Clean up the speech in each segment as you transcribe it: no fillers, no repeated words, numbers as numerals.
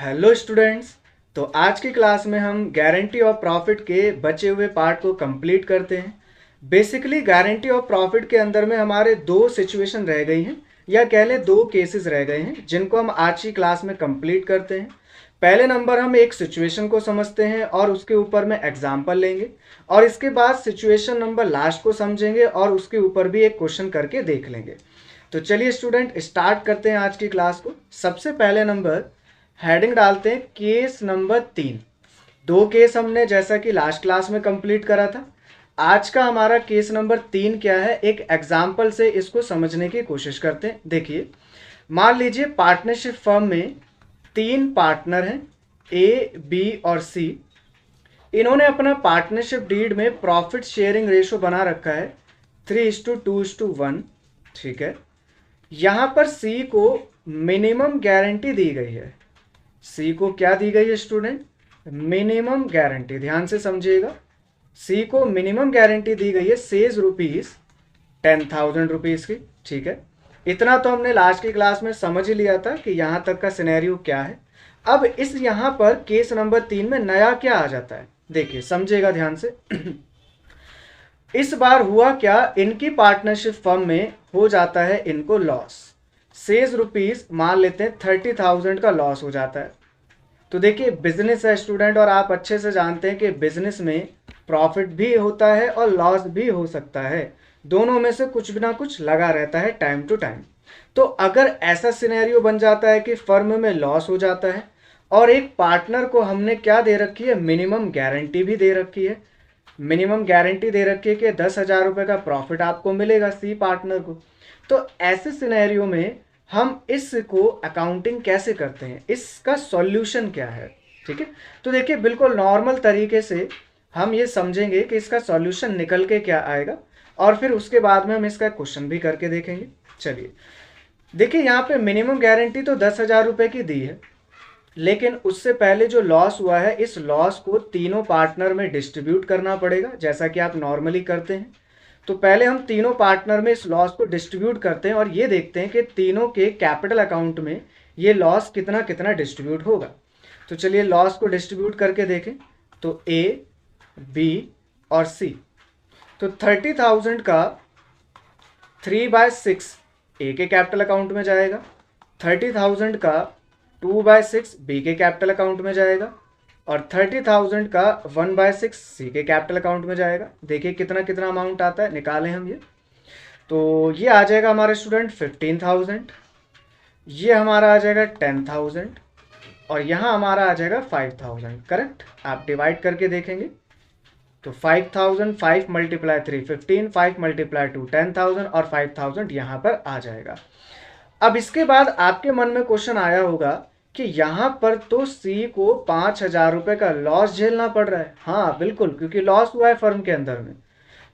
Hello students. तो आज की क्लास में हम गारंटी ऑफ प्रॉफिट के बचे हुए पार्ट को कंप्लीट करते हैं। बेसिकली गारंटी ऑफ प्रॉफिट के अंदर में हमारे दो सिचुएशन रह गई हैं या कह लें दो केसेस रह गए हैं जिनको हम आज की क्लास में कंप्लीट करते हैं। पहले नंबर हम एक सिचुएशन को समझते हैं और उसके ऊपर में एग्जाम्पल लेंगे और इसके बाद सिचुएशन नंबर लास्ट को समझेंगे और उसके ऊपर भी एक क्वेश्चन करके देख लेंगे। तो चलिए स्टूडेंट स्टार्ट करते हैं आज की क्लास को। सबसे पहले नंबर हेडिंग डालते हैं केस नंबर 3। दो केस हमने जैसा कि लास्ट क्लास में कंप्लीट करा था। आज का हमारा केस नंबर 3 क्या है, एक एग्जाम्पल से इसको समझने की कोशिश करते हैं। देखिए, मान लीजिए पार्टनरशिप फर्म में 3 पार्टनर हैं, ए, बी और सी। इन्होंने अपना पार्टनरशिप डीड में प्रॉफिट शेयरिंग रेशो बना रखा है 3:2:1। ठीक है, यहां पर सी को मिनिमम गारंटी दी गई है। सी को क्या दी गई है स्टूडेंट? Minimum guarantee. ध्यान से समझिएगा, सी को मिनिमम गारंटी दी गई है सेज रुपीज 10,000 रुपीज की। ठीक है, इतना तो हमने लास्ट की क्लास में समझ ही लिया था कि यहां तक का सिनेरियो क्या है। अब इस यहां पर केस नंबर 3 में नया क्या आ जाता है, देखिए समझिएगा ध्यान से। इस बार हुआ क्या, इनकी पार्टनरशिप फर्म में हो जाता है इनको लॉस। सेज रुपीज मान लेते हैं 30,000 का लॉस हो जाता है। तो देखिए बिजनेस है स्टूडेंट, और आप अच्छे से जानते हैं कि बिजनेस में प्रॉफिट भी होता है और लॉस भी हो सकता है। दोनों में से कुछ भी ना कुछ लगा रहता है टाइम टू टाइम। तो अगर ऐसा सिनेरियो बन जाता है कि फर्म में लॉस हो जाता है और एक पार्टनर को हमने क्या दे रखी है, मिनिमम गारंटी भी दे रखी है। मिनिमम गारंटी दे रखी है कि 10,000 रुपये का प्रॉफिट आपको मिलेगा सी पार्टनर को। तो ऐसे सिनेरियो में हम इसको अकाउंटिंग कैसे करते हैं, इसका सॉल्यूशन क्या है। ठीक है, तो देखिए बिल्कुल नॉर्मल तरीके से हम ये समझेंगे कि इसका सॉल्यूशन निकल के क्या आएगा और फिर उसके बाद में हम इसका क्वेश्चन भी करके देखेंगे। चलिए देखिए, यहाँ पे मिनिमम गारंटी तो 10,000 रुपये की दी है, लेकिन उससे पहले जो लॉस हुआ है इस लॉस को तीनों पार्टनर में डिस्ट्रीब्यूट करना पड़ेगा, जैसा कि आप नॉर्मली करते हैं। तो पहले हम तीनों पार्टनर में इस लॉस को डिस्ट्रीब्यूट करते हैं और ये देखते हैं कि तीनों के कैपिटल अकाउंट में ये लॉस कितना कितना डिस्ट्रीब्यूट होगा। तो चलिए लॉस को डिस्ट्रीब्यूट करके देखें। तो ए, बी और सी, तो 30,000 का 3/6 ए के कैपिटल अकाउंट में जाएगा, 30,000 का 2/6 बी के कैपिटल अकाउंट में जाएगा और 30,000 का 1/6 सी के कैपिटल अकाउंट में जाएगा। देखिए कितना कितना अमाउंट आता है, निकालें हम ये। तो ये आ जाएगा हमारे स्टूडेंट 15,000, ये हमारा आ जाएगा 10,000 और यहाँ हमारा आ जाएगा 5,000। करेक्ट, आप डिवाइड करके देखेंगे तो 5,000, 5 × 3 15, 5 × 2 10,000 और 5,000 यहाँ पर आ जाएगा। अब इसके बाद आपके मन में क्वेश्चन आया होगा कि यहाँ पर तो सी को 5,000 रुपये का लॉस झेलना पड़ रहा है। हाँ बिल्कुल, क्योंकि लॉस हुआ है फर्म के अंदर में।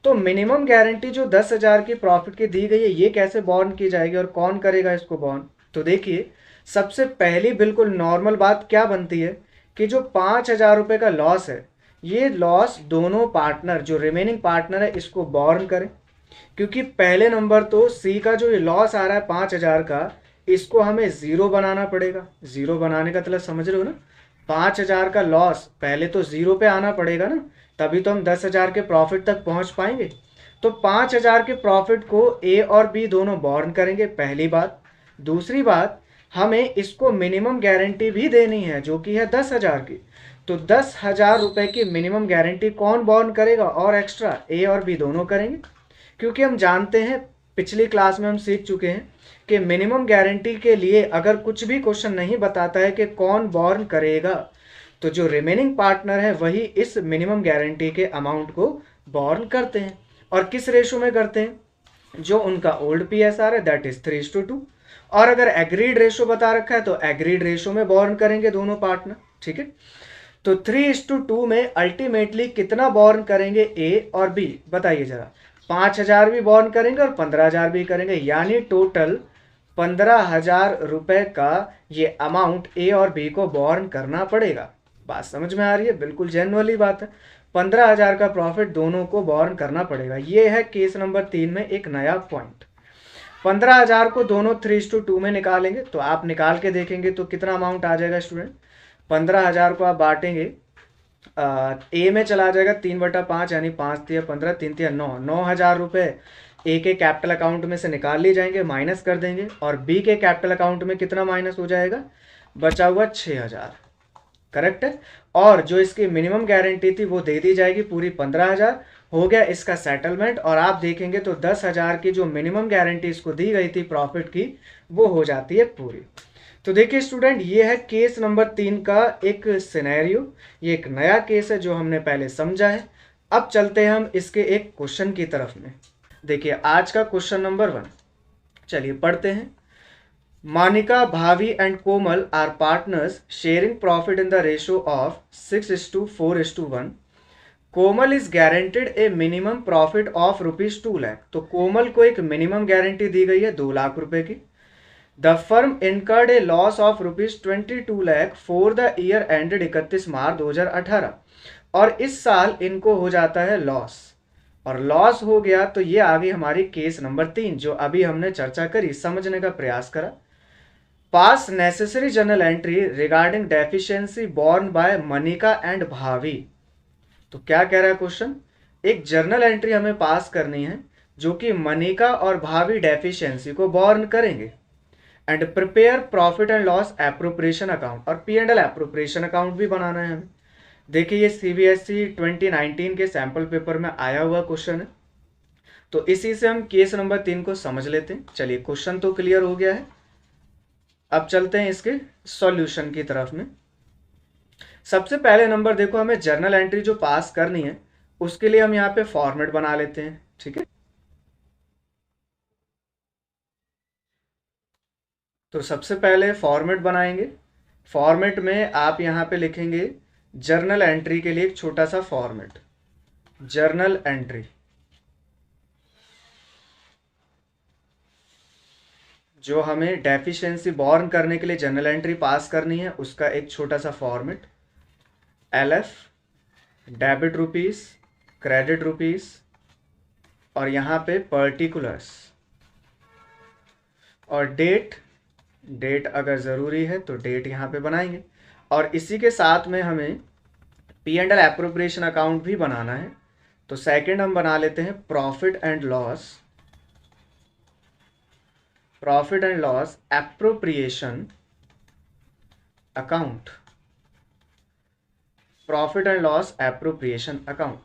तो मिनिमम गारंटी जो 10,000 की प्रॉफिट की दी गई है, ये कैसे बॉर्न की जाएगी और कौन करेगा इसको बॉर्न? तो देखिए सबसे पहली बिल्कुल नॉर्मल बात क्या बनती है कि जो 5,000 रुपये का लॉस है, ये लॉस दोनों पार्टनर, जो रिमेनिंग पार्टनर है, इसको बॉर्न करें। क्योंकि पहले नंबर तो सी का जो लॉस आ रहा है 5,000 का, इसको हमें ज़ीरो बनाना पड़ेगा। ज़ीरो बनाने का मतलब समझ रहे हो ना, 5,000 का लॉस पहले तो ज़ीरो पे आना पड़ेगा ना, तभी तो हम 10,000 के प्रॉफिट तक पहुंच पाएंगे। तो 5,000 के प्रॉफिट को ए और बी दोनों बॉर्न करेंगे, पहली बात। दूसरी बात, हमें इसको मिनिमम गारंटी भी देनी है जो कि है 10,000 की। तो 10,000 रुपये की मिनिमम गारंटी कौन बॉर्न करेगा और एक्स्ट्रा? ए और बी दोनों करेंगे। क्योंकि हम जानते हैं, पिछली क्लास में हम सीख चुके हैं कि मिनिमम गारंटी के लिए अगर कुछ भी क्वेश्चन नहीं बताता है कि कौन बॉर्न करेगा, तो जो रिमेनिंग पार्टनर है वही इस मिनिमम गारंटी के अमाउंट को बॉर्न करते हैं। और किस रेशो में करते हैं? जो उनका ओल्ड PSR है दैट इज 3:2। और अगर एग्रीड रेशो बता रखा है तो एग्रीड रेशो में बॉर्न करेंगे दोनों पार्टनर। ठीक है, तो 3:2 में अल्टीमेटली कितना बॉर्न करेंगे ए और बी, बताइए जरा। 5,000 भी बॉर्न करेंगे और 15,000 भी करेंगे, यानी टोटल 15,000 रुपये का ये अमाउंट ए और बी को बॉर्न करना पड़ेगा। बात समझ में आ रही है? बिल्कुल जेन्युइनली बात है, 15,000 का प्रॉफिट दोनों को बॉर्न करना पड़ेगा। ये है केस नंबर 3 में एक नया पॉइंट। 15,000 को दोनों 3:2 में निकालेंगे, तो आप निकाल के देखेंगे तो कितना अमाउंट आ जाएगा स्टूडेंट? 15,000 को आप बांटेंगे, ए में चला जाएगा 3/5 यानी 5×3 = 15, 3×3 = 9, 9,000 रुपये ए के कैपिटल अकाउंट में से निकाल ली जाएंगे, माइनस कर देंगे, और बी के कैपिटल अकाउंट में कितना माइनस हो जाएगा, बचा हुआ 6,000, करेक्ट है। और जो इसकी मिनिमम गारंटी थी वो दे दी जाएगी पूरी 15,000, हो गया इसका सेटलमेंट। और आप देखेंगे तो 10,000 की जो मिनिमम गारंटी इसको दी गई थी प्रॉफिट की, वो हो जाती है पूरी। तो देखिए स्टूडेंट, ये है केस नंबर 3 का एक सिनेरियो, ये एक नया केस है जो हमने पहले समझा है। अब चलते हैं हम इसके एक क्वेश्चन की तरफ में। देखिए आज का क्वेश्चन नंबर 1, चलिए पढ़ते हैं। Monica, Bhavi and Komal are partners sharing profit in the ratio of 6:4:1. Komal is guaranteed A minimum profit of ₹2 lakh. तो कोमल को एक मिनिमम गारंटी दी गई है 2 लाख रुपए की। The firm incurred A loss of ₹22 lakh for the year ended 31 मार्च 2018। और इस साल इनको हो जाता है लॉस, और लॉस हो गया तो ये आ गई हमारी केस नंबर 3 जो अभी हमने चर्चा करी, समझने का प्रयास करा। Pass necessary journal entry regarding deficiency borne by Manika and Bhavi. तो क्या कह रहा है क्वेश्चन, एक जर्नल एंट्री हमें पास करनी है जो कि मनिका और भावी डेफिशिएंसी को बोर्न करेंगे, and prepare profit and loss appropriation account, और P&L एप्रोप्रिएशन अकाउंट भी बनाना है हमें। देखिए ये CBSE 2019 के सैंपल पेपर में आया हुआ क्वेश्चन है, तो इसी से हम केस नंबर 3 को समझ लेते हैं। चलिए क्वेश्चन तो क्लियर हो गया है, अब चलते हैं इसके सॉल्यूशन की तरफ में। सबसे पहले नंबर देखो, हमें जर्नल एंट्री जो पास करनी है उसके लिए हम यहाँ पे फॉर्मेट बना लेते हैं, ठीक है। तो सबसे पहले फॉर्मेट बनाएंगे। फॉर्मेट में आप यहाँ पे लिखेंगे जर्नल एंट्री के लिए एक छोटा सा फॉर्मेट, जर्नल एंट्री, जो हमें डेफिशिएंसी बॉर्न करने के लिए जर्नल एंट्री पास करनी है उसका एक छोटा सा format. LF debit rupees, credit rupees, और यहाँ पे पर्टिकुलर्स, और डेट अगर ज़रूरी है तो डेट यहाँ पे बनाएंगे। और इसी के साथ में हमें P&L एप्रोप्रिएशन अकाउंट भी बनाना है। तो सेकंड हम बना लेते हैं profit and loss appropriation account, profit and loss appropriation account.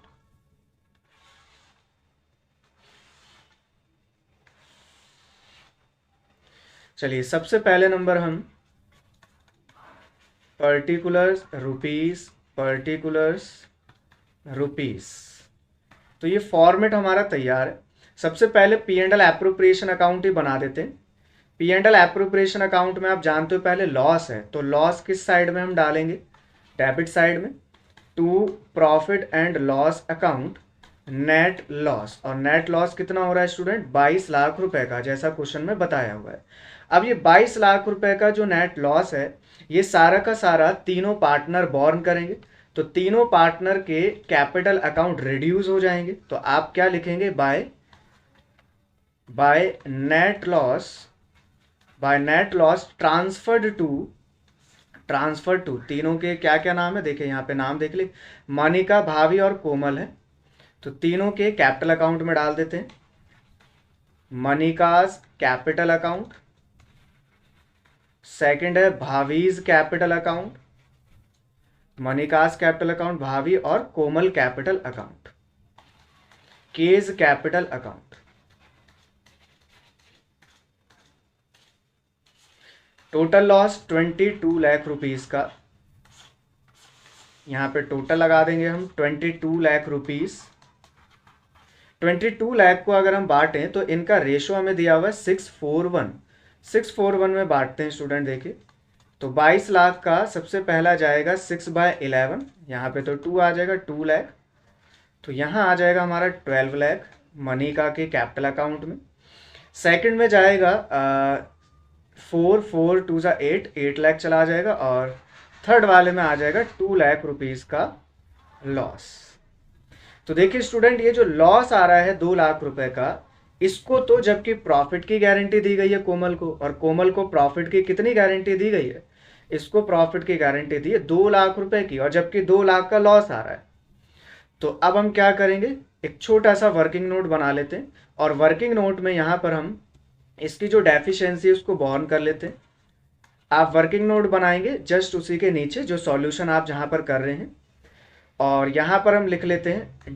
चलिए सबसे पहले नंबर हम पर्टिकुलर्स रुपीस, तो ये फॉर्मेट हमारा तैयार है। सबसे पहले P&L एप्रोप्रिएशन अकाउंट ही बना देते हैं। P&L एप्रोप्रिएशन अकाउंट में आप जानते हो पहले लॉस है, तो लॉस किस साइड में हम डालेंगे, डेबिट साइड में। To profit and loss account net loss, और नेट लॉस कितना हो रहा है स्टूडेंट, 22 लाख रुपए का, जैसा क्वेश्चन में बताया हुआ है। अब ये 22 लाख रुपए का जो नेट लॉस है ये सारा का सारा तीनों पार्टनर बॉर्न करेंगे, तो तीनों पार्टनर के कैपिटल अकाउंट रिड्यूस हो जाएंगे। तो आप क्या लिखेंगे, by net loss transfer to, तीनों के क्या क्या नाम है देखिए यहाँ पे नाम देख ले, मनिका, भावी और कोमल है, तो तीनों के कैपिटल अकाउंट में डाल देते हैं। मनिकाज कैपिटल अकाउंट, सेकंड है Bhavi's capital account, Manika's capital account Bhavi, और Komal capital account, K's capital account. Total loss 22 lakh rupees का, यहाँ पे टोटल लगा देंगे हम 22 लाख रुपीस। 22 लाख को अगर हम बांटें तो इनका रेशो हमें दिया हुआ है 6:4:1, 6:4:1 में बांटते हैं स्टूडेंट। देखिए तो 22 लाख का सबसे पहला जाएगा 6/11, यहाँ पे तो 2 आ जाएगा, 2 लाख, तो यहाँ आ जाएगा हमारा 12 लाख मनिका के कैपिटल अकाउंट में। सेकंड में जाएगा 4 2 8 लाख चला जाएगा, और थर्ड वाले में आ जाएगा 2 लाख रुपीस का लॉस। तो देखिए स्टूडेंट, ये जो लॉस आ रहा है 2 लाख रुपए का, इसको तो जबकि प्रॉफिट की गारंटी दी गई है कोमल को, और कोमल को प्रॉफिट की कितनी गारंटी दी गई है, इसको प्रॉफिट की गारंटी दी है 2 लाख रुपए की, और जबकि 2 लाख का लॉस आ रहा है। तो अब हम क्या करेंगे, एक छोटा सा वर्किंग नोट बना लेते हैं, और वर्किंग नोट में यहाँ पर हम इसकी जो डेफिशिएंसी है उसको बॉर्न कर लेते हैं। आप वर्किंग नोट बनाएंगे जस्ट उसी के नीचे जो सॉल्यूशन आप जहाँ पर कर रहे हैं, और यहाँ पर हम लिख लेते हैं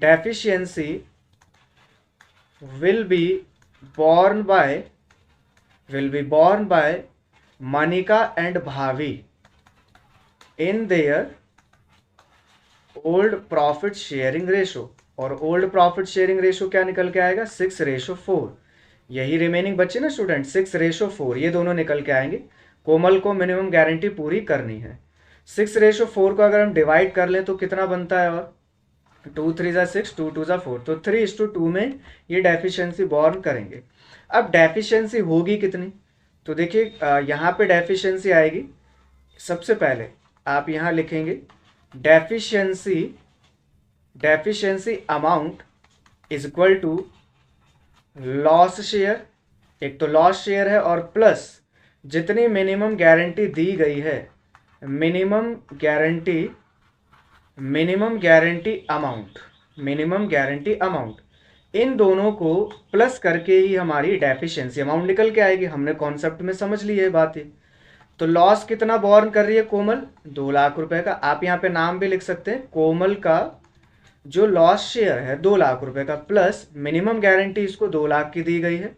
deficiency will be borne by Manika and Bhavi in their old profit sharing ratio। और ओल्ड प्रॉफिट शेयरिंग रेशो क्या निकल के आएगा, 6:4। यही रिमेनिंग बच्चे ना स्टूडेंट, 6:4 ये दोनों निकल के आएंगे। कोमल को मिनिमम गारंटी पूरी करनी है। 6:4 को अगर हम डिवाइड कर लें तो कितना बनता है, और 2 3 ज़ा 6, 2 2 ज़ा 4, तो 3:2 में ये डेफिशिएंसी बॉर्न करेंगे। अब डेफिशिएंसी होगी कितनी, तो देखिए यहाँ पे डेफिशिएंसी आएगी। सबसे पहले आप यहाँ लिखेंगे deficiency amount is equal to loss share, एक तो लॉस शेयर है, और प्लस जितनी मिनिमम गारंटी दी गई है, मिनिमम गारंटी अमाउंट, इन दोनों को प्लस करके ही हमारी डेफिशिएंसी अमाउंट निकल के आएगी। हमने कॉन्सेप्ट में समझ ली है बात ये। तो लॉस कितना बॉर्न कर रही है कोमल, 2 लाख रुपए का। आप यहाँ पे नाम भी लिख सकते हैं, कोमल का जो लॉस शेयर है 2 लाख रुपए का, प्लस मिनिमम गारंटी इसको 2 लाख की दी गई है।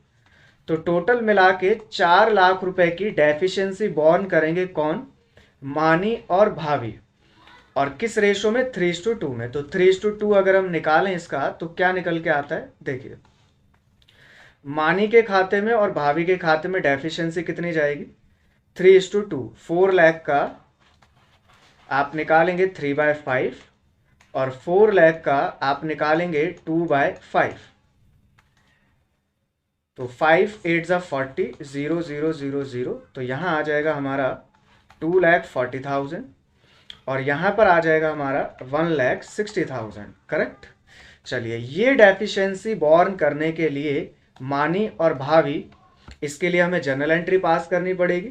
तो टोटल मिला के 4 लाख रुपए की डेफिशिएंसी बॉर्न करेंगे कौन, मानी और भावी। और किस रेशो में, 3:2 में। तो 3:2 अगर हम निकालें इसका तो क्या निकल के आता है, देखिए मानी के खाते में और भावी के खाते में डेफिशिएंसी कितनी जाएगी, 3:2। 4 लाख का आप निकालेंगे 3/5, और 4 लाख का आप निकालेंगे 2/5। तो 5 8 ज़ा 40, 0 0 0 0, तो यहाँ आ जाएगा हमारा 2,40,000, और यहाँ पर आ जाएगा हमारा 1,60,000। करेक्ट। चलिए, ये डेफिशिएंसी बॉर्न करने के लिए मानी और भावी, इसके लिए हमें जर्नल एंट्री पास करनी पड़ेगी।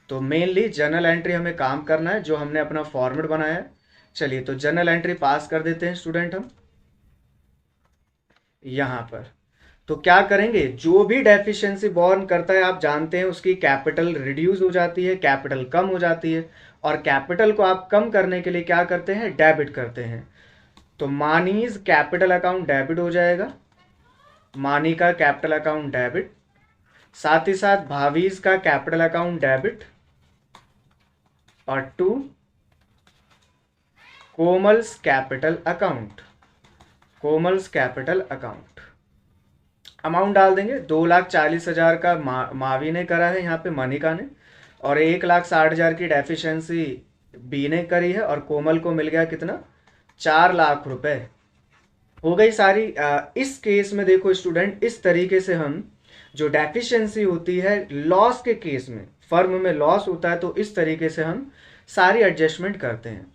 तो मेनली जर्नल एंट्री हमें काम करना है, जो हमने अपना फॉर्मेट बनाया है। चलिए, तो जर्नल एंट्री पास कर देते हैं स्टूडेंट हम यहाँ पर। तो क्या करेंगे, जो भी डेफिशिएंसी बॉर्न करता है आप जानते हैं उसकी कैपिटल रिड्यूस हो जाती है, कैपिटल कम हो जाती है, और कैपिटल को आप कम करने के लिए क्या करते हैं, डेबिट करते हैं। तो मानीज कैपिटल अकाउंट डेबिट हो जाएगा, मानी का कैपिटल अकाउंट डेबिट, साथ ही साथ भावीज का कैपिटल अकाउंट डेबिट, और 2 कोमल्स कैपिटल अकाउंट। अमाउंट डाल देंगे, 2,40,000 का मावी ने करा है यहाँ पे, मनिका ने, और 1,60,000 की डेफिशिएंसी बी ने करी है, और कोमल को मिल गया कितना, 4 लाख रुपए। हो गई सारी। इस केस में देखो स्टूडेंट, इस तरीके से हम जो डेफिशिएंसी होती है लॉस के केस में, फर्म में लॉस होता है तो इस तरीके से हम सारी एडजस्टमेंट करते हैं।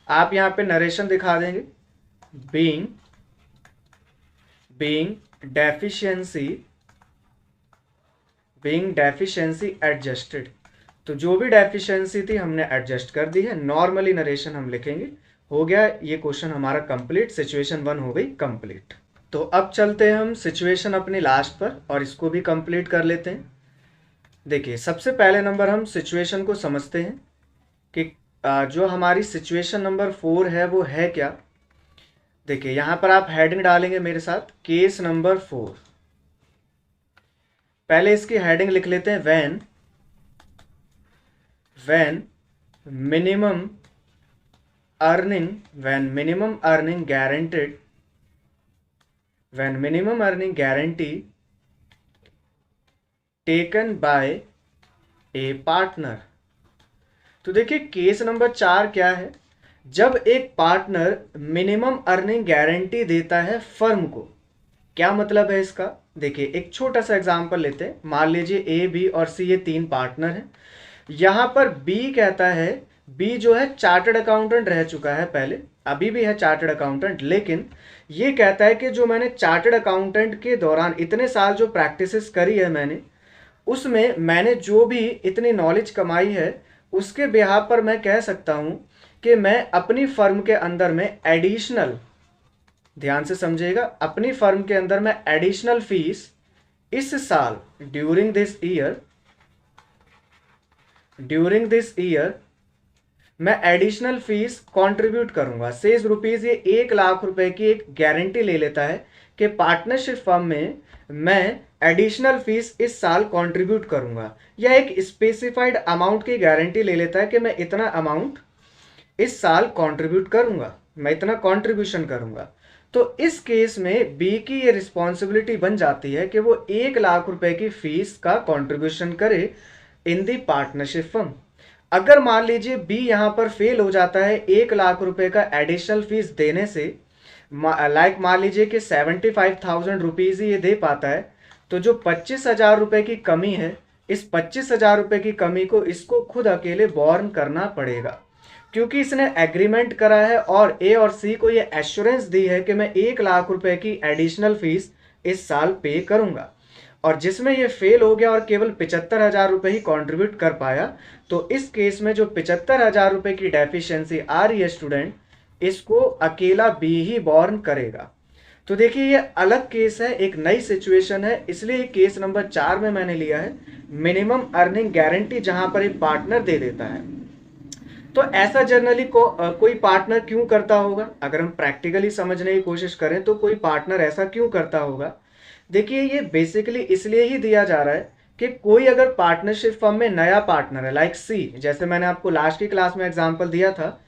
आप यहाँ पे नरेशन दिखा देंगे, बीइंग डेफिशिएंसी एडजस्टेड। तो जो भी डेफिशिएंसी थी हमने एडजस्ट कर दी है। नॉर्मली नरेशन हम लिखेंगे। हो गया ये क्वेश्चन हमारा कंप्लीट, सिचुएशन 1 हो गई कंप्लीट। तो अब चलते हैं हम सिचुएशन अपनी लास्ट पर, और इसको भी कंप्लीट कर लेते हैं। देखिए, सबसे पहले नंबर हम सिचुएशन को समझते हैं कि जो हमारी सिचुएशन नंबर 4 है वो है क्या। देखिए, यहाँ पर आप हेडिंग डालेंगे मेरे साथ, केस नंबर 4। पहले इसकी हेडिंग लिख लेते हैं, when minimum earning guarantee taken by A partner. तो देखिए, केस नंबर 4 क्या है, जब एक पार्टनर मिनिमम अर्निंग गारंटी देता है फर्म को। क्या मतलब है इसका, देखिए एक छोटा सा एग्जांपल लेते हैं। मान लीजिए ए, बी और सी ये 3 पार्टनर हैं। यहाँ पर बी कहता है, बी जो है चार्टर्ड अकाउंटेंट रह चुका है पहले, अभी भी है चार्टर्ड अकाउंटेंट, लेकिन ये कहता है कि जो मैंने चार्टर्ड अकाउंटेंट के दौरान इतने साल जो प्रैक्टिसेस करी है मैंने, उसमें मैंने जो भी इतनी नॉलेज कमाई है उसके बिहाफ पर मैं कह सकता हूं कि मैं अपनी फर्म के अंदर में एडिशनल, ध्यान से समझिएगा, अपनी फर्म के अंदर में एडिशनल फीस इस साल ड्यूरिंग दिस ईयर मैं एडिशनल फीस कंट्रीब्यूट करूंगा। शेष रुपीज, ये 1 लाख रुपए की एक गारंटी ले लेता है कि पार्टनरशिप फर्म में मैं एडिशनल फीस इस साल कंट्रीब्यूट करूंगा, या एक स्पेसिफाइड अमाउंट की गारंटी ले लेता है कि मैं इतना अमाउंट इस साल कंट्रीब्यूट करूंगा, मैं इतना कंट्रीब्यूशन करूंगा। तो इस केस में बी की ये रिस्पॉन्सिबिलिटी बन जाती है कि वो 1 लाख रुपए की फीस का कंट्रीब्यूशन करे इन दी पार्टनरशिप फर्म। अगर मान लीजिए बी यहाँ पर फेल हो जाता है 1 लाख रुपए का एडिशनल फीस देने से, मान लीजिए कि 75,000 रुपीज ही ये दे पाता है, तो जो 25,000 रुपए की कमी है, इस 25,000 रुपए की कमी को इसको खुद अकेले बॉर्न करना पड़ेगा, क्योंकि इसने एग्रीमेंट करा है और ए और सी को ये एश्योरेंस दी है कि मैं 1 लाख रुपए की एडिशनल फीस इस साल पे करूंगा। और जिसमें ये फेल हो गया और केवल 75,000 रुपए ही कंट्रीब्यूट कर पाया, तो इस केस में जो 75,000 रुपए की डेफिशिएंसी आ रही है स्टूडेंट, इसको अकेला बी ही बॉर्न करेगा। तो देखिए ये अलग केस है, एक नई सिचुएशन है, इसलिए केस नंबर 4 में मैंने लिया है मिनिमम अर्निंग गारंटी, जहां पर एक पार्टनर दे देता है। तो ऐसा जनरली कोई पार्टनर क्यों करता होगा? अगर हम प्रैक्टिकली समझने की कोशिश करें तो कोई पार्टनर ऐसा क्यों करता होगा? देखिए ये बेसिकली इसलिए ही दिया जा रहा है कि कोई अगर पार्टनरशिप फर्म में नया पार्टनर है, लाइक सी, जैसे मैंने आपको लास्ट की क्लास में एग्जांपल दिया था,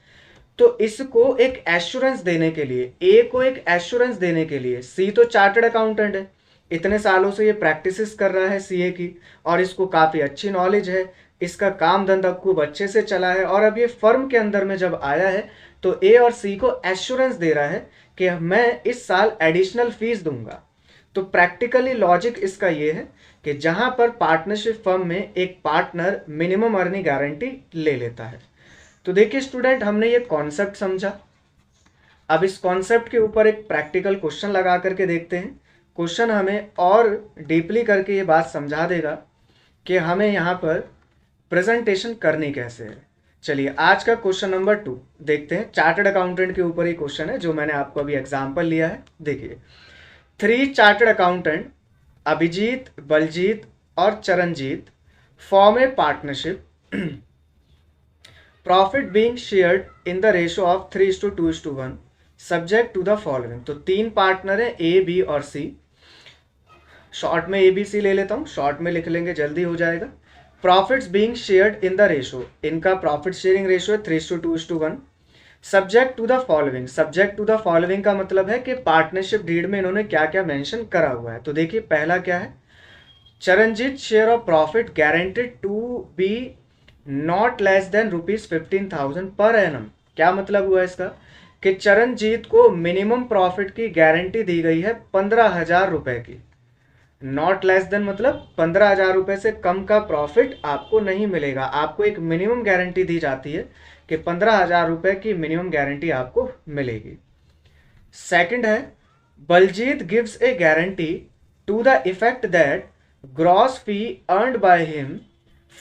तो इसको एक एश्योरेंस देने के लिए, ए को एक एश्योरेंस देने के लिए, सी तो चार्टर्ड अकाउंटेंट है, इतने सालों से ये प्रैक्टिसेस कर रहा है सीए की, और इसको काफ़ी अच्छी नॉलेज है, इसका काम धंधा खूब अच्छे से चला है, और अब ये फर्म के अंदर में जब आया है तो ए और सी को एश्योरेंस दे रहा है कि मैं इस साल एडिशनल फीस दूंगा। तो प्रैक्टिकली लॉजिक इसका ये है कि जहां पर पार्टनरशिप फर्म में एक पार्टनर मिनिमम अर्निंग गारंटी ले लेता है। तो देखिए स्टूडेंट, हमने ये कॉन्सेप्ट समझा। अब इस कॉन्सेप्ट के ऊपर एक प्रैक्टिकल क्वेश्चन लगा करके देखते हैं। क्वेश्चन हमें और डीपली करके ये बात समझा देगा कि हमें यहाँ पर प्रेजेंटेशन करनी कैसे है। चलिए आज का क्वेश्चन नंबर 2 देखते हैं। चार्टर्ड अकाउंटेंट के ऊपर ही क्वेश्चन है जो मैंने आपको अभी एग्जाम्पल लिया है। देखिए 3 चार्टर्ड अकाउंटेंट अभिजीत, बलजीत और Charanjit form a partnership, profit being shared in the ratio of 3:2:1 subject to the following. तो 3 पार्टनर है ए, बी और सी। शॉर्ट में ए बी सी ले लेता हूँ, शॉर्ट में लिख लेंगे, जल्दी हो जाएगा। Profits being shared in the ratio, इनका प्रॉफिट शेयरिंग रेशो है 3:2:1 subject to the following. Subject to the following का मतलब है कि पार्टनरशिप डीड में इन्होंने क्या क्या मेंशन करा हुआ है। तो देखिए पहला क्या है, Charanjit share of profit guaranteed to be not less than ₹15,000 per annum. क्या मतलब हुआ इसका कि चरणजीत को मिनिमम प्रॉफिट की गारंटी दी गई है 15,000 रुपए की। नॉट लेस देन मतलब 15,000 रुपए से कम का प्रॉफिट आपको नहीं मिलेगा। आपको एक मिनिमम गारंटी दी जाती है कि 15,000 रुपए की मिनिमम गारंटी आपको मिलेगी। सेकंड है, Baljit gives a guarantee to the effect that gross fee earned by him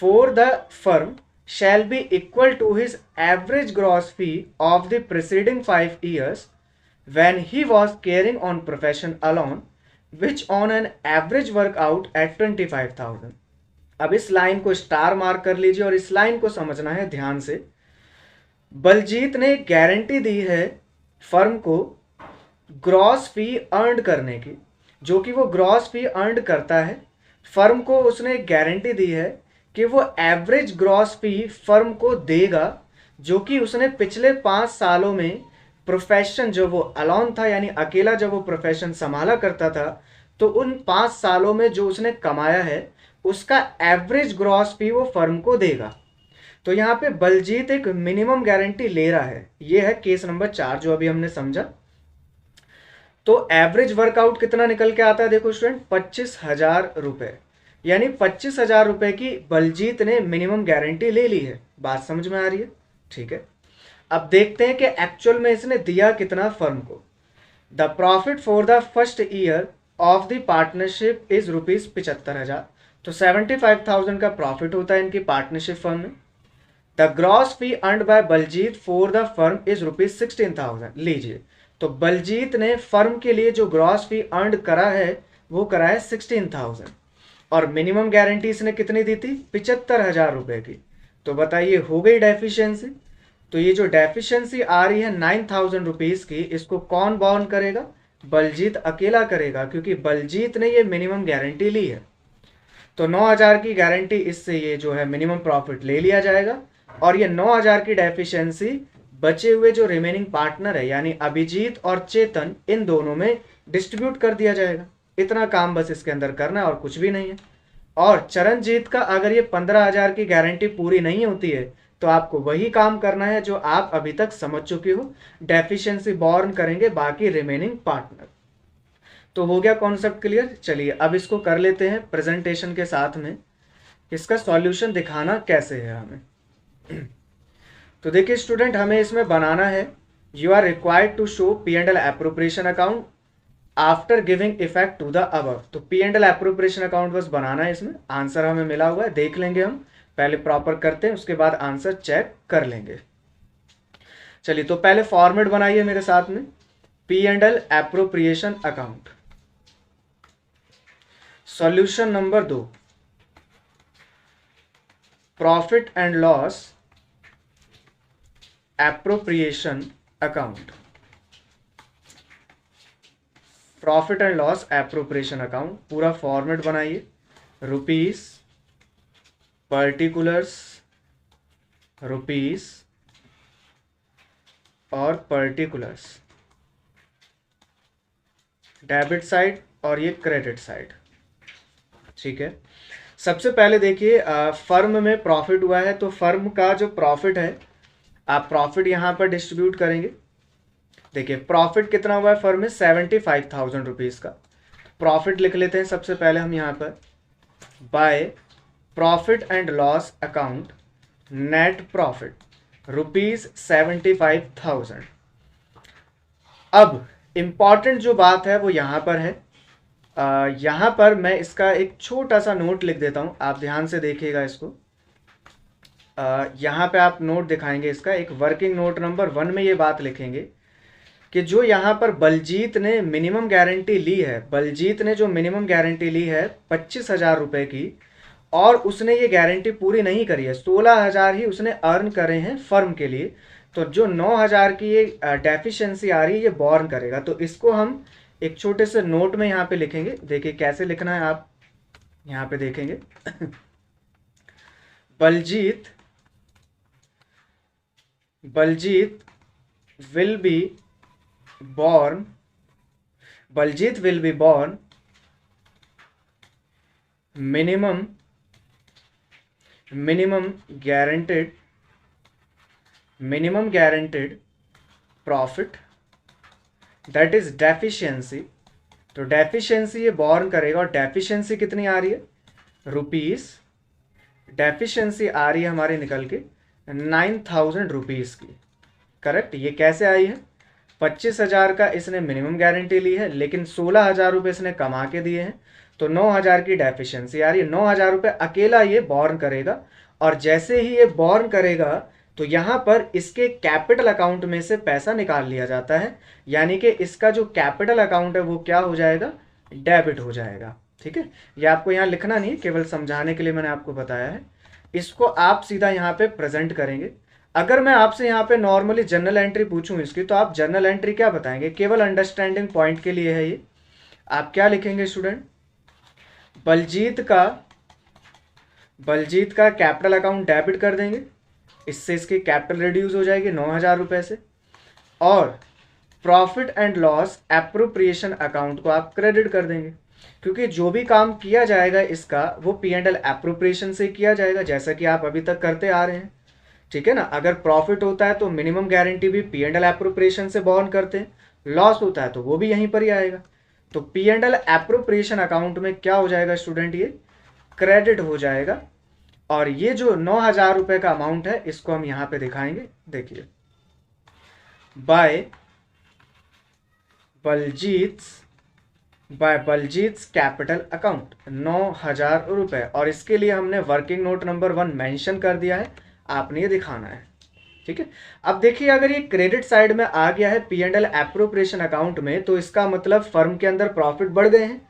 for the firm shall be equal to his average gross fee of the preceding 5 years when he was carrying on profession alone, which on an average work out at 25,000। अब इस line को star mark कर लीजिए और इस line को समझना है ध्यान से। बलजीत ने गारंटी दी है फर्म को ग्रॉस फी अर्न करने की, जो कि वो ग्रॉस फी अर्न करता है। फर्म को उसने गारंटी दी है कि वो एवरेज ग्रॉस फी फर्म को देगा, जो कि उसने पिछले 5 सालों में प्रोफेशन, जो वो अलोन था यानी अकेला जब वो प्रोफेशन संभाला करता था, तो उन 5 सालों में जो उसने कमाया है उसका एवरेज ग्रॉस फी वो फर्म को देगा। तो यहाँ पे बलजीत एक मिनिमम गारंटी ले रहा है। ये है केस नंबर 4 जो अभी हमने समझा। तो एवरेज वर्कआउट कितना निकल के आता है, देखो स्टूडेंट, 25,000 रुपए, यानी 25,000 रुपए की बलजीत ने मिनिमम गारंटी ले ली है। बात समझ में आ रही है? ठीक है। अब देखते हैं कि एक्चुअल में इसने दिया कितना फर्म को। The profit for the first year of the partnership is ₹75,000। तो 75,000 का प्रॉफिट होता है इनकी पार्टनरशिप फर्म में। The gross fee earned by Baljit for the firm is ₹16,000। लीजिए, तो बलजीत ने फर्म के लिए जो ग्रॉस फी अर्न करा है वो करा है 16,000, और मिनिमम गारंटी इसने कितनी दी थी? 75,000 रुपए की। तो बताइए हो गई डेफिशिएंसी। तो ये जो डेफिशिएंसी आ रही है 9,000 रुपीज की, इसको कौन बॉर्न करेगा? बलजीत अकेला करेगा, क्योंकि बलजीत ने ये मिनिमम गारंटी ली है। तो 9,000 की गारंटी इससे ये जो है मिनिमम प्रॉफिट ले लिया जाएगा, और ये 9,000 की डेफिशिएंसी बचे हुए जो रिमेनिंग पार्टनर है यानी अभिजीत और चेतन, इन दोनों में डिस्ट्रीब्यूट कर दिया जाएगा। इतना काम बस इसके अंदर करना है और कुछ भी नहीं है। और चरणजीत का अगर ये 15,000 की गारंटी पूरी नहीं होती है तो आपको वही काम करना है जो आप अभी तक समझ चुके हो, डेफिशिएंसी बॉर्न करेंगे बाकी रिमेनिंग पार्टनर। तो हो गया कॉन्सेप्ट क्लियर। चलिए अब इसको कर लेते हैं प्रेजेंटेशन के साथ में, इसका सॉल्यूशन दिखाना कैसे है हमें। तो देखिए स्टूडेंट, हमें इसमें बनाना है you are required to show P&L appropriation account after giving effect to the above. तो P&L एप्रोप्रिएशन अकाउंट बस बनाना है। इसमें आंसर हमें मिला हुआ है, देख लेंगे हम, पहले प्रॉपर करते हैं उसके बाद आंसर चेक कर लेंगे। चलिए तो पहले फॉर्मेट बनाइए मेरे साथ में, P&L appropriation account. Solution number 2, profit and loss appropriation account. Profit and loss appropriation account पूरा फॉर्मेट बनाइए, रुपीस, पर्टिकुलर्स, रुपीस और पर्टिकुलर्स, डेबिट साइड और ये क्रेडिट साइड। ठीक है, सबसे पहले देखिए फर्म में प्रॉफिट हुआ है तो फर्म का जो प्रॉफिट है आप प्रॉफिट यहां पर डिस्ट्रीब्यूट करेंगे। देखिए प्रॉफिट कितना हुआ है फर्म में? 75,000 रुपीज का। प्रॉफिट लिख लेते हैं सबसे पहले हम यहां पर, by profit and loss account net profit ₹75,000। अब इंपॉर्टेंट जो बात है वो यहां पर है, यहां पर मैं इसका एक छोटा सा नोट लिख देता हूं, आप ध्यान से देखिएगा इसको। यहाँ पे आप नोट दिखाएंगे इसका, एक वर्किंग नोट नंबर 1 में ये बात लिखेंगे कि जो यहाँ पर बलजीत ने मिनिमम गारंटी ली है, बलजीत ने जो मिनिमम गारंटी ली है 25,000 रुपए की, और उसने ये गारंटी पूरी नहीं करी है, 16,000 ही उसने अर्न करे हैं फर्म के लिए। तो जो 9,000 की ये डेफिशिएंसी आ रही है ये बॉर्न करेगा। तो इसको हम एक छोटे से नोट में यहाँ पे लिखेंगे। देखिए कैसे लिखना है, आप यहाँ पे देखेंगे Baljeet will be born minimum guaranteed profit that is deficiency। तो डेफिशिएंसी ये बॉर्न करेगा, और डेफिशिएंसी कितनी आ रही है? रुपीस, डेफिशिएंसी आ रही है हमारी निकल के 9,000 रुपीज की। करेक्ट, ये कैसे आई है? 25,000 का इसने मिनिमम गारंटी ली है, लेकिन 16,000 रुपये इसने कमा के दिए हैं, तो 9,000 की डेफिशिएंसी आ रही है। 9,000 रुपये अकेला ये बॉर्न करेगा, और जैसे ही ये बॉर्न करेगा तो यहाँ पर इसके कैपिटल अकाउंट में से पैसा निकाल लिया जाता है, यानी कि इसका जो कैपिटल अकाउंट है वो क्या हो जाएगा? डेबिट हो जाएगा। ठीक है, ये आपको यहाँ लिखना नहीं, केवल समझाने के लिए मैंने आपको बताया है। इसको आप सीधा यहाँ पे प्रेजेंट करेंगे। अगर मैं आपसे यहाँ पे नॉर्मली जर्नल एंट्री पूछूं इसकी, तो आप जर्नल एंट्री क्या बताएंगे? केवल अंडरस्टैंडिंग पॉइंट के लिए है ये। आप क्या लिखेंगे स्टूडेंट? बलजीत का कैपिटल अकाउंट डेबिट कर देंगे, इससे इसकी कैपिटल रिड्यूस हो जाएगी 9,000 रुपए से, और profit and loss appropriation account को आप क्रेडिट कर देंगे, क्योंकि जो भी काम किया जाएगा इसका वो P&L एप्रोप्रिएशन से किया जाएगा, जैसा कि आप अभी तक करते आ रहे हैं। ठीक है ना, अगर प्रॉफिट होता है तो मिनिमम गारंटी भी P&L एप्रोप्रिएशन से बॉर्न करते हैं, लॉस होता है तो वो भी यहीं पर ही आएगा। तो P&L एप्रोप्रिएशन अकाउंट में क्या हो जाएगा स्टूडेंट? ये क्रेडिट हो जाएगा, और ये जो 9,000 रुपए का अमाउंट है इसको हम यहाँ पे दिखाएंगे। देखिए बाय बलजीत कैपिटल अकाउंट 9,000 रुपये, और इसके लिए हमने वर्किंग नोट नंबर 1 मेंशन कर दिया है, आपने ये दिखाना है। ठीक है, अब देखिए अगर ये क्रेडिट साइड में आ गया है P&L एप्रोप्रिएशन अकाउंट में, तो इसका मतलब फर्म के अंदर प्रॉफिट बढ़ गए हैं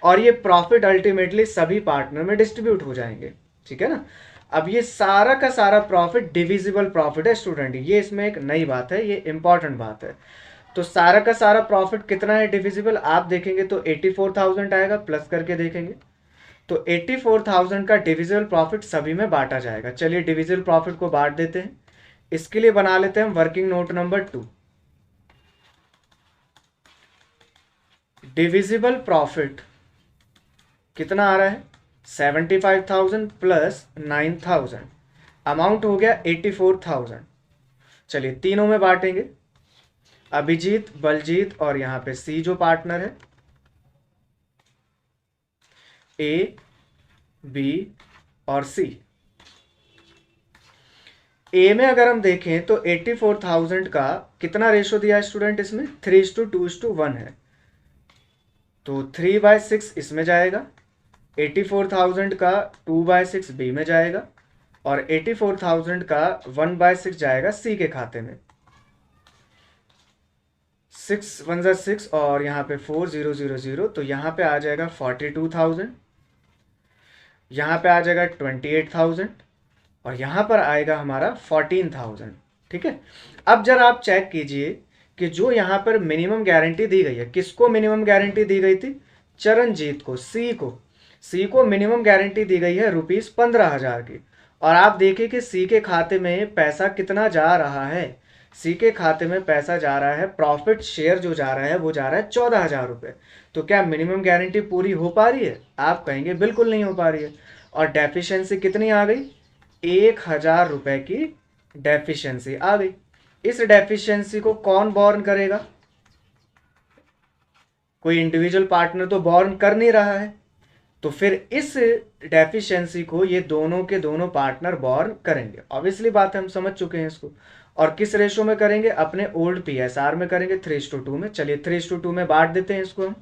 और ये प्रॉफिट अल्टीमेटली सभी पार्टनर में डिस्ट्रीब्यूट हो जाएंगे। ठीक है ना। अब ये सारा का सारा प्रॉफिट डिविजिबल प्रॉफिट है स्टूडेंट, ये इसमें एक नई बात है, ये इंपॉर्टेंट बात है। तो सारा का सारा प्रॉफिट कितना है डिविजिबल, आप देखेंगे तो 84,000 आएगा, प्लस करके देखेंगे तो 84,000 का डिविजिबल प्रॉफिट सभी में बांटा जाएगा। चलिए डिविजिबल प्रॉफिट को बांट देते हैं, इसके लिए बना लेते हैं हम working note number 2। Divisible profit कितना आ रहा है, 75,000 प्लस 9,000, अमाउंट हो गया 84,000। चलिए तीनों में बांटेंगे, अभिजीत, बलजीत और यहां पे सी जो पार्टनर है, ए, बी और सी। ए में अगर हम देखें तो 84,000 का कितना रेशो दिया है स्टूडेंट, इसमें 3:2:1 है, तो 3/6 इसमें जाएगा, 84,000 का 2/6 बी में जाएगा और 84,000 का 1/6 जाएगा सी के खाते में। 6 1 जा 6 और यहाँ पे 4000, तो यहाँ पे आ जाएगा 42,000, यहाँ पे आ जाएगा 28,000 और यहाँ पर आएगा हमारा 14,000। ठीक है, अब जरा आप चेक कीजिए कि जो यहाँ पर मिनिमम गारंटी दी गई है, किसको मिनिमम गारंटी दी गई थी, चरणजीत को, सी को मिनिमम गारंटी दी गई है ₹15,000 की। और आप देखिए कि सी के खाते में पैसा कितना जा रहा है, सी के खाते में पैसा जा रहा है, प्रॉफिट शेयर जो जा रहा है वो जा रहा है 14,000 रुपये। तो क्या मिनिमम गारंटी पूरी हो पा रही है, आप कहेंगे बिल्कुल नहीं हो पा रही है। और डेफिशिएंसी कितनी आ गई, 1,000 रुपये की डेफिशिएंसी आ गई। इस डेफिशिएंसी को कौन बॉर्न करेगा, कोई इंडिविजुअल पार्टनर तो बॉर्न कर नहीं रहा है, तो फिर इस डेफिशिएंसी को ये दोनों के दोनों पार्टनर बॉर्न करेंगे। ऑब्वियसली बात है, हम समझ चुके हैं इसको। और किस रेशो में करेंगे, अपने ओल्ड PSR में करेंगे, 3:2 में। चलिए 3:2 में बांट देते हैं इसको हम।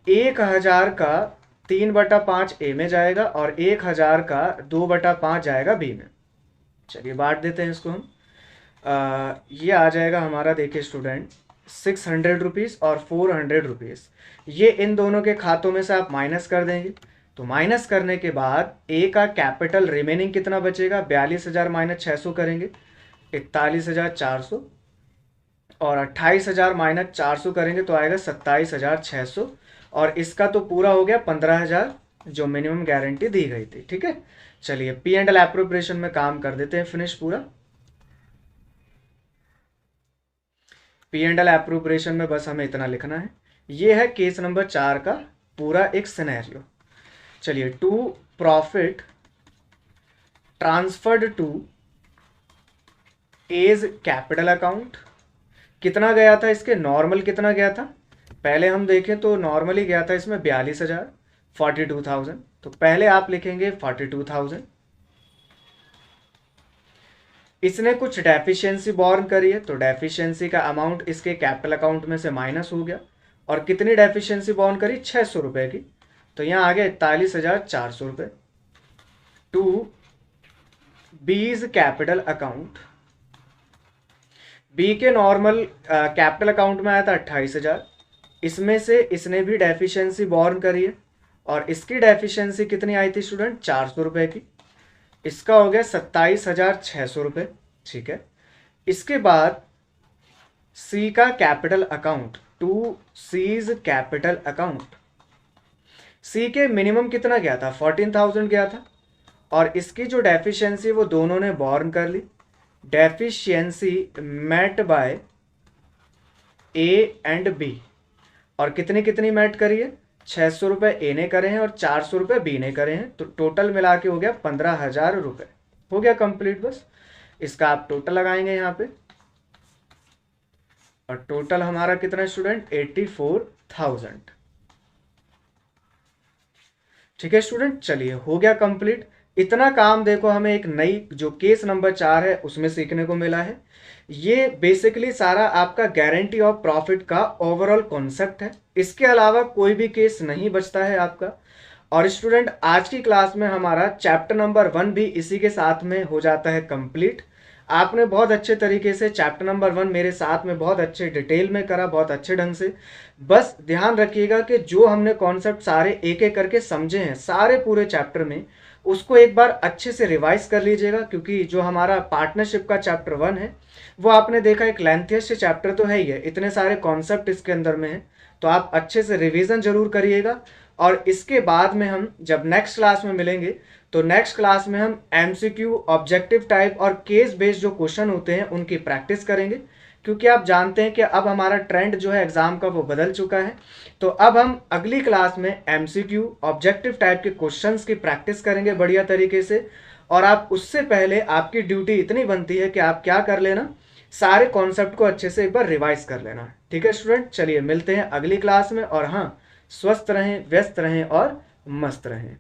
1,000 का 3/5 ए में जाएगा और 1,000 का 2/5 जाएगा बी में। चलिए बांट देते हैं इसको हम। ये आ जाएगा हमारा, देखिए स्टूडेंट, 600 रुपीज़ और 400 रुपीज़, ये इन दोनों के खातों में से आप माइनस कर देंगे। तो माइनस करने के बाद ए का कैपिटल रिमेनिंग कितना बचेगा, 42,000 माइनस 600 करेंगे 41,400 और 28,000 माइनस 400 करेंगे तो आएगा 27,600 और इसका तो पूरा हो गया 15,000 जो मिनिमम गारंटी दी गई थी। ठीक है, चलिए P&L एप्रोप्रिएशन में काम कर देते हैं फिनिश पूरा। P&L एप्रोप्रिएशन में बस हमें इतना लिखना है। ये है केस नंबर 4 का पूरा एक सिनेरियो। चलिए, to profit transferred to A's capital account, कितना गया था इसके, नॉर्मल कितना गया था, पहले हम देखें तो नॉर्मली गया था इसमें 42,000, 42,000, तो पहले आप लिखेंगे 42,000। इसने कुछ डेफिशिएंसी बॉर्न करी है, तो डेफिशिएंसी का अमाउंट इसके कैपिटल अकाउंट में से माइनस हो गया। और कितनी डेफिशिएंसी बॉर्न करी, 600 रुपये की, तो यहाँ आ गया 41,400 रुपये। To B's capital account, B के नॉर्मल कैपिटल अकाउंट में आया था 28,000, इसमें से इसने भी डेफिशिएंसी बॉर्न करी है और इसकी डेफिशिएंसी कितनी आई थी स्टूडेंट, 400 रुपये की, इसका हो गया 27,600 रुपये। ठीक है, इसके बाद सी का capital account, to C's capital account, C के मिनिमम कितना गया था, 14,000 गया था और इसकी जो डेफिशिएंसी वो दोनों ने बॉर्न कर ली। Deficiency met by A and B, और कितनी कितनी मेट करी है, 600 रुपये ए ने करे हैं और 400 रुपये बी ने करे हैं, तो टोटल मिला के हो गया 15,000 रुपये। हो गया कंप्लीट। बस इसका आप टोटल लगाएंगे यहाँ पे और टोटल हमारा कितना स्टूडेंट, 84,000। ठीक है स्टूडेंट, चलिए हो गया कंप्लीट। इतना काम देखो हमें एक नई जो केस नंबर 4 है उसमें सीखने को मिला है। ये बेसिकली सारा आपका गारंटी ऑफ प्रॉफिट का ओवरऑल कॉन्सेप्ट है। इसके अलावा कोई भी केस नहीं बचता है आपका। और स्टूडेंट आज की क्लास में हमारा चैप्टर नंबर 1 भी इसी के साथ में हो जाता है कंप्लीट। आपने बहुत अच्छे तरीके से चैप्टर नंबर 1 मेरे साथ में बहुत अच्छे डिटेल में करा, बहुत अच्छे ढंग से। बस ध्यान रखिएगा कि जो हमने कॉन्सेप्ट सारे एक एक करके समझे हैं सारे पूरे चैप्टर में, उसको एक बार अच्छे से रिवाइज कर लीजिएगा, क्योंकि जो हमारा पार्टनरशिप का चैप्टर 1 है वो आपने देखा एक लेंथियस्ट चैप्टर तो है ही है, इतने सारे कॉन्सेप्ट इसके अंदर में है। तो आप अच्छे से रिवीजन जरूर करिएगा। और इसके बाद में हम जब नेक्स्ट क्लास में मिलेंगे तो नेक्स्ट क्लास में हम एमसीक्यू, ऑब्जेक्टिव टाइप और केस बेस्ड जो क्वेश्चन होते हैं उनकी प्रैक्टिस करेंगे, क्योंकि आप जानते हैं कि अब हमारा ट्रेंड जो है एग्जाम का वो बदल चुका है। तो अब हम अगली क्लास में एमसीक्यू, ऑब्जेक्टिव टाइप के क्वेश्चंस की प्रैक्टिस करेंगे बढ़िया तरीके से। और आप उससे पहले आपकी ड्यूटी इतनी बनती है कि आप क्या कर लेना, सारे कॉन्सेप्ट को अच्छे से एक बार रिवाइज कर लेना। ठीक है स्टूडेंट, चलिए मिलते हैं अगली क्लास में। और हाँ, स्वस्थ रहें, व्यस्त रहें और मस्त रहें।